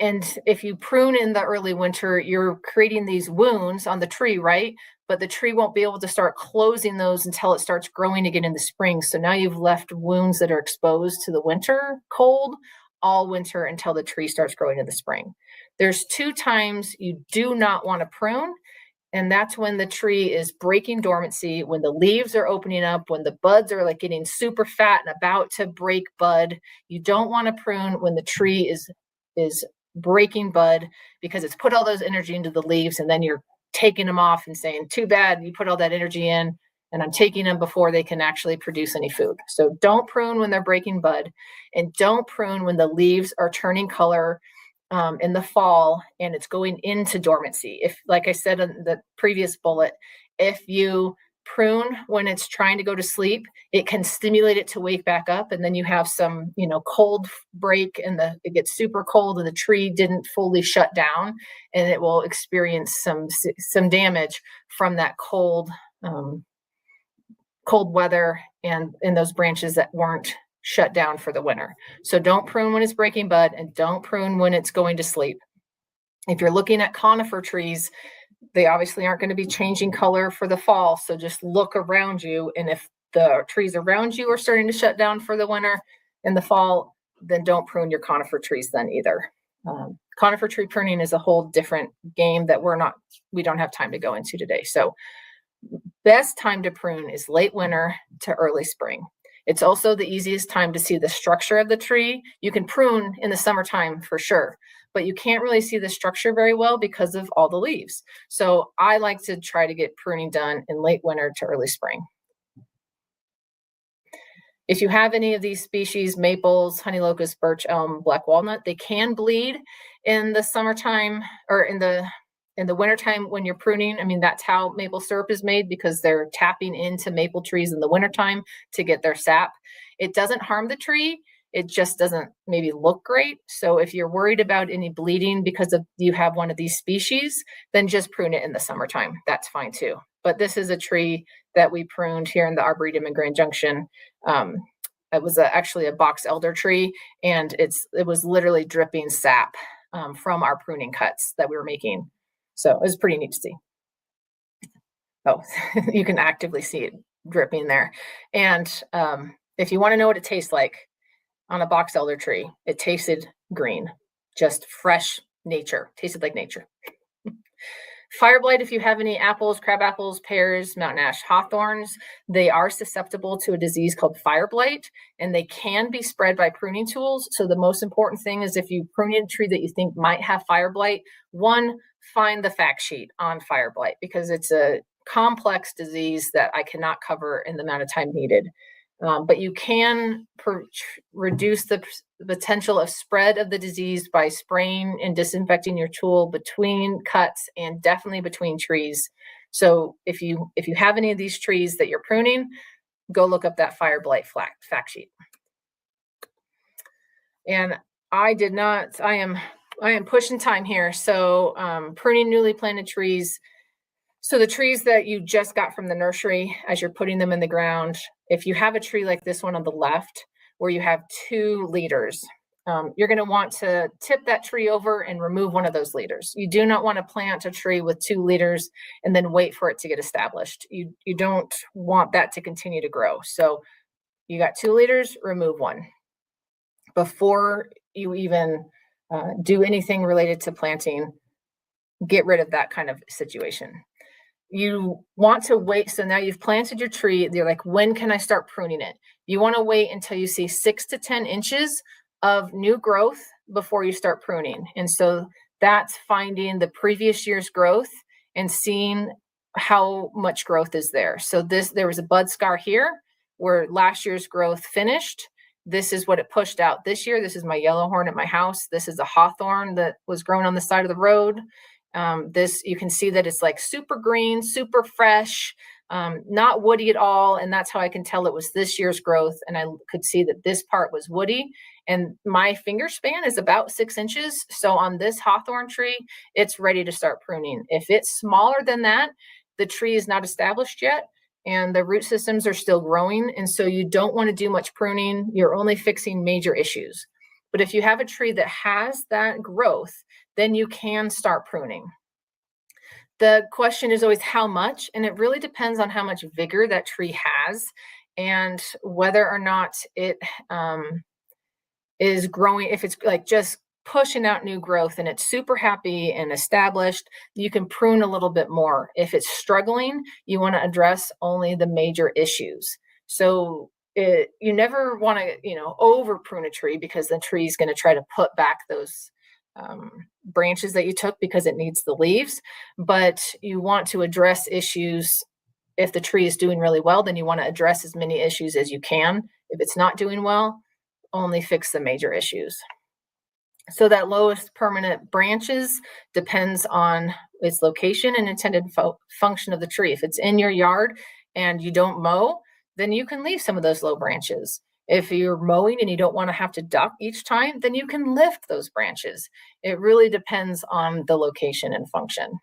and if you prune in the early winter, you're creating these wounds on the tree, right? But the tree won't be able to start closing those until it starts growing again in the spring. So now you've left wounds that are exposed to the winter cold all winter until the tree starts growing in the spring. There's 2 times you do not want to prune, and that's when the tree is breaking dormancy, when the leaves are opening up, when the buds are like getting super fat and about to break bud. You don't want to prune when the tree is breaking bud because it's put all those energy into the leaves, and then you're taking them off and saying, too bad you put all that energy in, and I'm taking them before they can actually produce any food. So don't prune when they're breaking bud, and don't prune when the leaves are turning color in the fall and it's going into dormancy. If, like I said in the previous bullet, if you prune when it's trying to go to sleep, it can stimulate it to wake back up, and then you have some, cold break and it gets super cold and the tree didn't fully shut down, and it will experience some damage from that cold weather and in those branches that weren't shut down for the winter. So don't prune when it's breaking bud, and don't prune when it's going to sleep. If you're looking at conifer trees, they obviously aren't going to be changing color for the fall. So just look around you. And if the trees around you are starting to shut down for the winter and the fall, then don't prune your conifer trees then either. Conifer tree pruning is a whole different game that we don't have time to go into today. So best time to prune is late winter to early spring. It's also the easiest time to see the structure of the tree. You can prune in the summertime for sure, but you can't really see the structure very well because of all the leaves. So I like to try to get pruning done in late winter to early spring. If you have any of these species, maples, honey locust, birch, elm, black walnut, they can bleed in the summertime or in the wintertime when you're pruning. I mean, that's how maple syrup is made, because they're tapping into maple trees in the wintertime to get their sap. It doesn't harm the tree. It just doesn't maybe look great. So if you're worried about any bleeding because you have one of these species, then just prune it in the summertime. That's fine too. But this is a tree that we pruned here in the Arboretum in Grand Junction. It was actually a box elder tree, and it was literally dripping sap from our pruning cuts that we were making. So it was pretty neat to see. Oh, you can actively see it dripping there. And if you want to know what it tastes like on a box elder tree, it tasted green, just fresh nature, tasted like nature. Fire blight, if you have any apples, crab apples, pears, mountain ash, hawthorns, they are susceptible to a disease called fire blight, and they can be spread by pruning tools. So the most important thing is, if you prune a tree that you think might have fire blight, one, find the fact sheet on fire blight, because it's a complex disease that I cannot cover in the amount of time needed. But you can reduce the potential of spread of the disease by spraying and disinfecting your tool between cuts and definitely between trees. So if you have any of these trees that you're pruning, go look up that fire blight fact sheet. And I am pushing time here. So pruning newly planted trees. So the trees that you just got from the nursery, as you're putting them in the ground, if you have a tree like this one on the left, where you have 2 leaders, you're going to want to tip that tree over and remove one of those leaders. You do not want to plant a tree with 2 leaders and then wait for it to get established. You don't want that to continue to grow. So you got 2 leaders, remove one before you even do anything related to planting. Get rid of that kind of situation. You want to wait. So now you've planted your tree. You're like, when can I start pruning it? You want to wait until you see 6 to 10 inches of new growth before you start pruning. And so that's finding the previous year's growth and seeing how much growth is there. So there was a bud scar here where last year's growth finished. This is what it pushed out this year. This is my yellowhorn at my house. This is a hawthorn that was grown on the side of the road. This, you can see that it's like super green, super fresh, not woody at all. And that's how I can tell it was this year's growth. And I could see that this part was woody, and my finger span is about 6 inches. So on this hawthorn tree, it's ready to start pruning. If it's smaller than that, the tree is not established yet, and the root systems are still growing. And so you don't want to do much pruning. You're only fixing major issues. But if you have a tree that has that growth, then you can start pruning. The question is always how much, and it really depends on how much vigor that tree has and whether or not it is growing. If it's like just pushing out new growth and it's super happy and established, you can prune a little bit more. If it's struggling, you want to address only the major issues. So you never want to, over prune a tree, because the tree is going to try to put back those branches that you took because it needs the leaves. But you want to address issues. If the tree is doing really well, then you want to address as many issues as you can. If it's not doing well, only fix the major issues. So that lowest permanent branches depends on its location and intended function of the tree. If it's in your yard and you don't mow, then you can leave some of those low branches. If you're mowing and you don't want to have to duck each time, then you can lift those branches. It really depends on the location and function.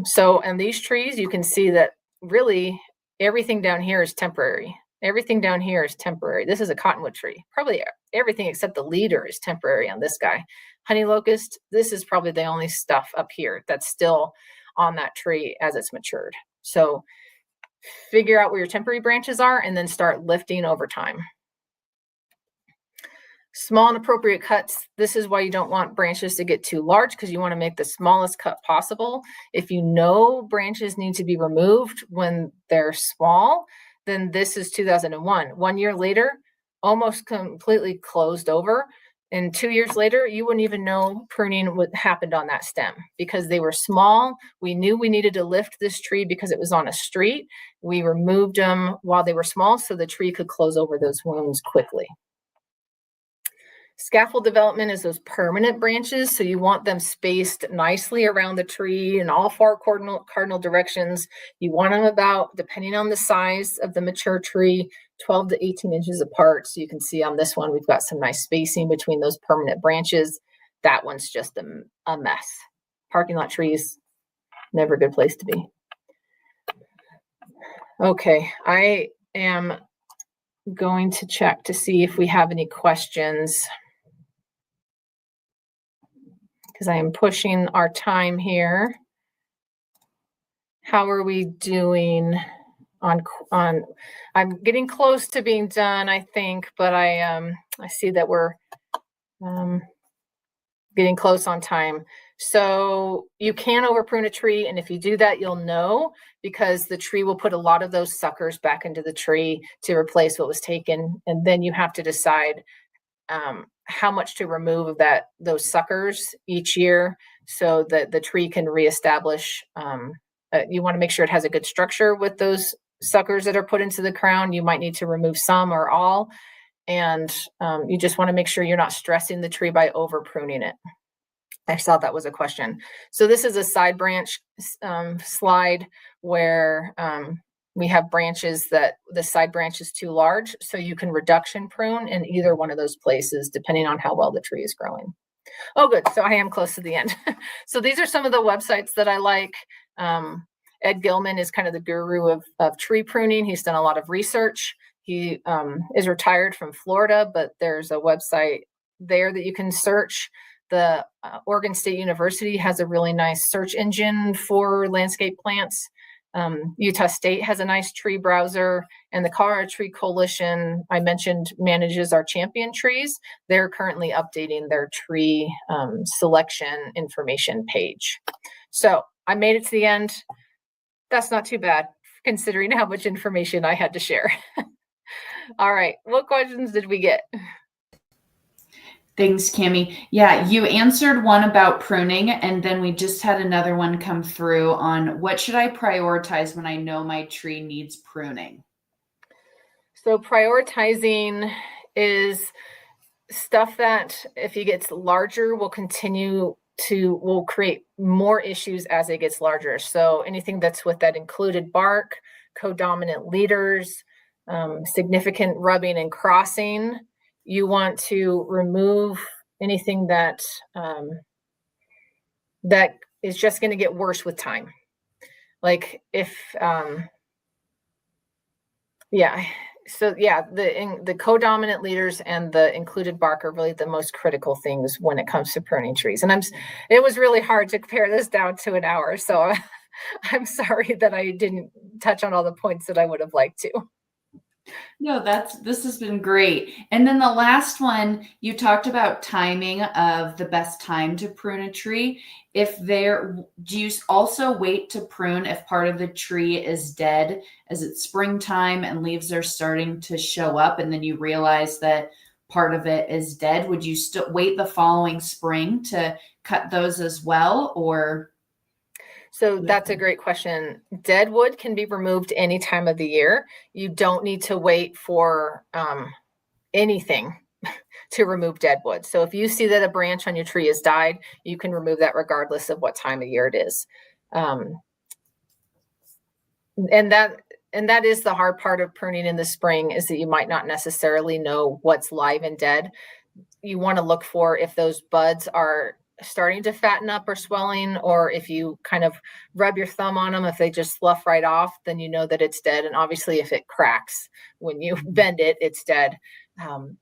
So in these trees, you can see that really everything down here is temporary. Everything down here is temporary. This is a cottonwood tree. Probably everything except the leader is temporary on this guy. Honey locust, this is probably the only stuff up here that's still on that tree as it's matured. So figure out where your temporary branches are and then start lifting over time. Small and appropriate cuts. This is why you don't want branches to get too large, because you want to make the smallest cut possible. If you know branches need to be removed when they're small, then this is 2001. 1 year later, almost completely closed over. And 2 years later, you wouldn't even know pruning what happened on that stem because they were small. We knew we needed to lift this tree because it was on a street. We removed them while they were small so the tree could close over those wounds quickly. Scaffold development is those permanent branches. So you want them spaced nicely around the tree in all four cardinal directions. You want them about, depending on the size of the mature tree, 12 to 18 inches apart. So you can see on this one, we've got some nice spacing between those permanent branches. That one's just a mess. Parking lot trees, never a good place to be. Okay, I am going to check to see if we have any questions, because I am pushing our time here. How are we doing on I'm getting close to being done, I think, but I see that we're getting close on time. So you can over prune a tree, and if you do that, you'll know, because the tree will put a lot of those suckers back into the tree to replace what was taken, and then you have to decide how much to remove of those suckers each year so that the tree can reestablish. You want to make sure it has a good structure with those suckers that are put into the crown. You might need to remove some or all, and you just want to make sure you're not stressing the tree by over pruning it. I saw that was a question. So this is a side branch slide where we have branches that the side branch is too large, so you can reduction prune in either one of those places depending on how well the tree is growing. Oh, good. So I am close to the end. So these are some of the websites that I like. Ed Gilman is kind of the guru of tree pruning. He's done a lot of research. He is retired from Florida, but there's a website there that you can search. The Oregon State University has a really nice search engine for landscape plants. Utah State has a nice tree browser, and the Colorado Tree Coalition, I mentioned, manages our champion trees. They're currently updating their tree selection information page. So I made it to the end. That's not too bad, considering how much information I had to share. All right, what questions did we get? Thanks, Kamie. Yeah, you answered one about pruning, and then we just had another one come through on what should I prioritize when I know my tree needs pruning? So prioritizing is stuff that if it gets larger will create more issues as it gets larger. So anything that's with that included bark, codominant leaders, significant rubbing and crossing. You want to remove anything that that is just going to get worse with time. Like if, the codominant leaders and the included bark are really the most critical things when it comes to pruning trees. And it was really hard to pare this down to an hour. So I'm sorry that I didn't touch on all the points that I would have liked to. No, this has been great. And then the last one, you talked about timing of the best time to prune a tree. Do you also wait to prune if part of the tree is dead as it's springtime and leaves are starting to show up, and then you realize that part of it is dead? Would you still wait the following spring to cut those as well, or? So that's a great question. Dead wood can be removed any time of the year. You don't need to wait for anything to remove dead wood. So if you see that a branch on your tree has died, you can remove that regardless of what time of year it is. And that is the hard part of pruning in the spring, is that you might not necessarily know what's live and dead. You want to look for if those buds are starting to fatten up or swelling, or if you kind of rub your thumb on them, if they just slough right off, then you know that it's dead. And obviously if it cracks when you bend it, it's dead.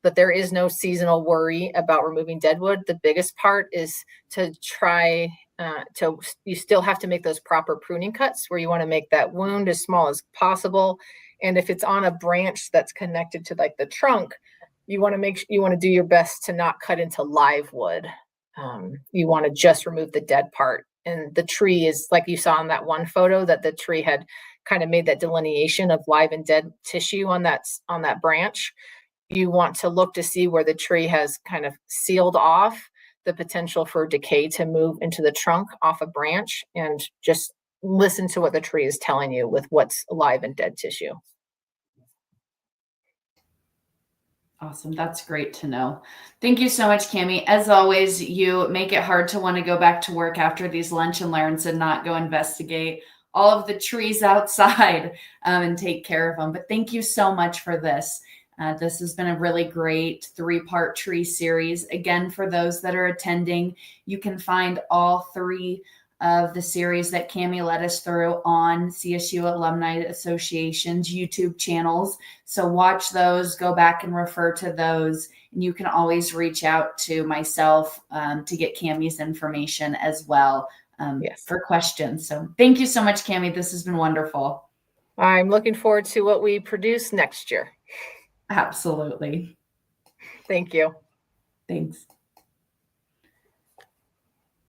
But there is no seasonal worry about removing dead wood. The biggest part is to try you still have to make those proper pruning cuts where you want to make that wound as small as possible. And if it's on a branch that's connected to like the trunk, you want to do your best to not cut into live wood. You want to just remove the dead part. And the tree is, like you saw in that one photo, that the tree had kind of made that delineation of live and dead tissue on that branch. You want to look to see where the tree has kind of sealed off the potential for decay to move into the trunk off a branch, and just listen to what the tree is telling you with what's live and dead tissue. Awesome. That's great to know. Thank you so much, Kamie. As always, you make it hard to want to go back to work after these lunch and learns and not go investigate all of the trees outside and take care of them. But thank you so much for this. This has been a really great 3-part tree series. Again, for those that are attending, you can find all 3 of the series that Kamie led us through on CSU Alumni Association's YouTube channels. So watch those, go back and refer to those. And you can always reach out to myself to get Kamie's information as well for questions. So thank you so much, Kamie. This has been wonderful. I'm looking forward to what we produce next year. Absolutely. Thank you. Thanks.